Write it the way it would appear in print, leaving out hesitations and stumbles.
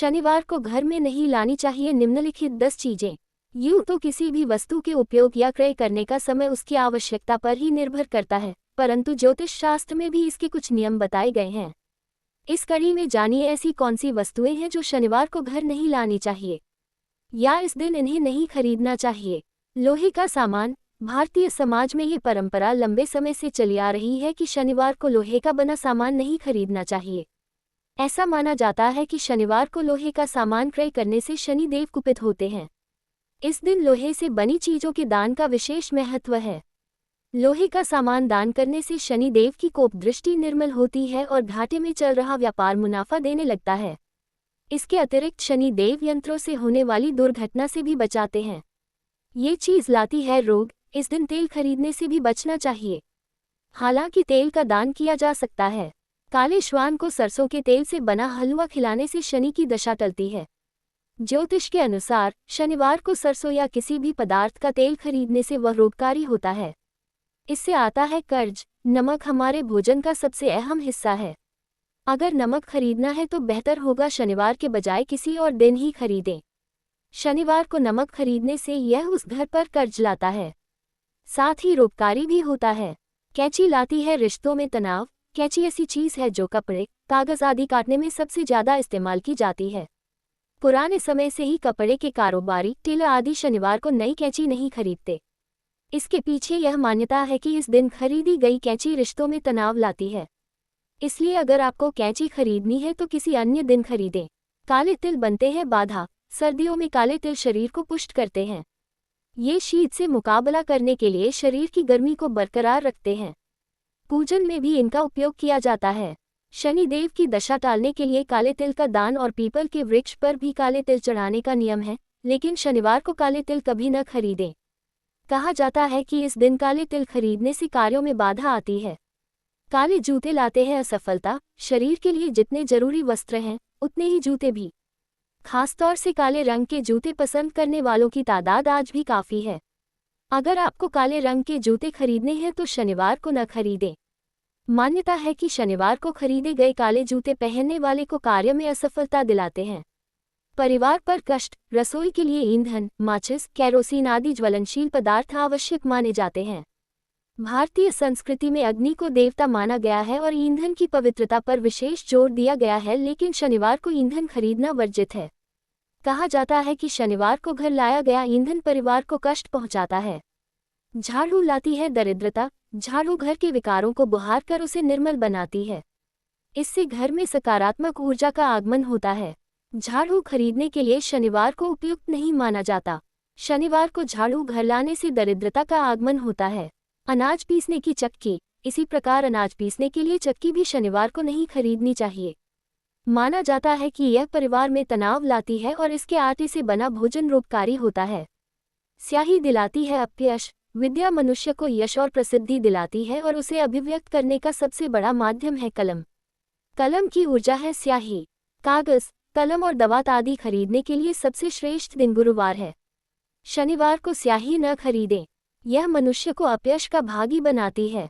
शनिवार को घर में नहीं लानी चाहिए निम्नलिखित 10 चीजें। यूं तो किसी भी वस्तु के उपयोग या क्रय करने का समय उसकी आवश्यकता पर ही निर्भर करता है, परंतु ज्योतिष शास्त्र में भी इसके कुछ नियम बताए गए हैं। इस कड़ी में जानिए ऐसी कौन सी वस्तुएं हैं जो शनिवार को घर नहीं लानी चाहिए या इस दिन इन्हें नहीं खरीदना चाहिए। लोहे का सामान। भारतीय समाज में ये परंपरा लंबे समय से चली आ रही है कि शनिवार को लोहे का बना सामान नहीं खरीदना चाहिए। ऐसा माना जाता है कि शनिवार को लोहे का सामान क्रय करने से शनि देव कुपित होते हैं। इस दिन लोहे से बनी चीजों के दान का विशेष महत्व है। लोहे का सामान दान करने से शनि देव की कोप दृष्टि निर्मल होती है और घाटे में चल रहा व्यापार मुनाफा देने लगता है। इसके अतिरिक्त शनि देव यंत्रों से होने वाली दुर्घटना से भी बचाते हैं। ये चीज लाती है रोग। इस दिन तेल खरीदने से भी बचना चाहिए। हालांकि तेल का दान किया जा सकता है। काले श्वान को सरसों के तेल से बना हलवा खिलाने से शनि की दशा टलती है। ज्योतिष के अनुसार शनिवार को सरसों या किसी भी पदार्थ का तेल खरीदने से वह रोगकारी होता है। इससे आता है कर्ज। नमक हमारे भोजन का सबसे अहम हिस्सा है। अगर नमक खरीदना है तो बेहतर होगा शनिवार के बजाय किसी और दिन ही खरीदें। शनिवार को नमक खरीदने से यह उस घर पर कर्ज लाता है, साथ ही रोगकारी भी होता है। कैंची लाती है रिश्तों में तनाव। कैंची ऐसी चीज है जो कपड़े, कागज आदि काटने में सबसे ज्यादा इस्तेमाल की जाती है। पुराने समय से ही कपड़े के कारोबारी, टेलर आदि शनिवार को नई कैंची नहीं खरीदते। इसके पीछे यह मान्यता है कि इस दिन खरीदी गई कैंची रिश्तों में तनाव लाती है। इसलिए अगर आपको कैंची खरीदनी है तो किसी अन्य दिन खरीदें। काले तिल बनते हैं बाधा। सर्दियों में काले तिल शरीर को पुष्ट करते हैं। ये शीत से मुकाबला करने के लिए शरीर की गर्मी को बरकरार रखते हैं। पूजन में भी इनका उपयोग किया जाता है। शनि देव की दशा टालने के लिए काले तिल का दान और पीपल के वृक्ष पर भी काले तिल चढ़ाने का नियम है, लेकिन शनिवार को काले तिल कभी न खरीदें। कहा जाता है कि इस दिन काले तिल खरीदने से कार्यों में बाधा आती है। काले जूते लाते हैं असफलता। शरीर के लिए जितने जरूरी वस्त्र हैं उतने ही जूते भी। खासतौर से काले रंग के जूते पसंद करने वालों की तादाद आज भी काफ़ी है। अगर आपको काले रंग के जूते खरीदने हैं तो शनिवार को न खरीदें। मान्यता है कि शनिवार को खरीदे गए काले जूते पहनने वाले को कार्य में असफलता दिलाते हैं। परिवार पर कष्ट। रसोई के लिए ईंधन, माचिस, केरोसिन आदि ज्वलनशील पदार्थ आवश्यक माने जाते हैं। भारतीय संस्कृति में अग्नि को देवता माना गया है और ईंधन की पवित्रता पर विशेष जोर दिया गया है, लेकिन शनिवार को ईंधन खरीदना वर्जित है। कहा जाता है कि शनिवार को घर लाया गया ईंधन परिवार को कष्ट पहुंचाता है। झाड़ू लाती है दरिद्रता। झाड़ू घर के विकारों को बुहार कर उसे निर्मल बनाती है। इससे घर में सकारात्मक ऊर्जा का आगमन होता है। झाड़ू खरीदने के लिए शनिवार को उपयुक्त नहीं माना जाता। शनिवार को झाड़ू घर लाने से दरिद्रता का आगमन होता है। अनाज पीसने की चक्की। इसी प्रकार अनाज पीसने के लिए चक्की भी शनिवार को नहीं खरीदनी चाहिए। माना जाता है कि यह परिवार में तनाव लाती है और इसके आटे से बना भोजन रोगकारी होता है। स्याही दिलाती है अपयश। विद्या मनुष्य को यश और प्रसिद्धि दिलाती है और उसे अभिव्यक्त करने का सबसे बड़ा माध्यम है कलम। कलम की ऊर्जा है स्याही। कागज, कलम और दवात आदि खरीदने के लिए सबसे श्रेष्ठ दिन गुरुवार है। शनिवार को स्याही न खरीदें। यह मनुष्य को अपयश का भागी बनाती है।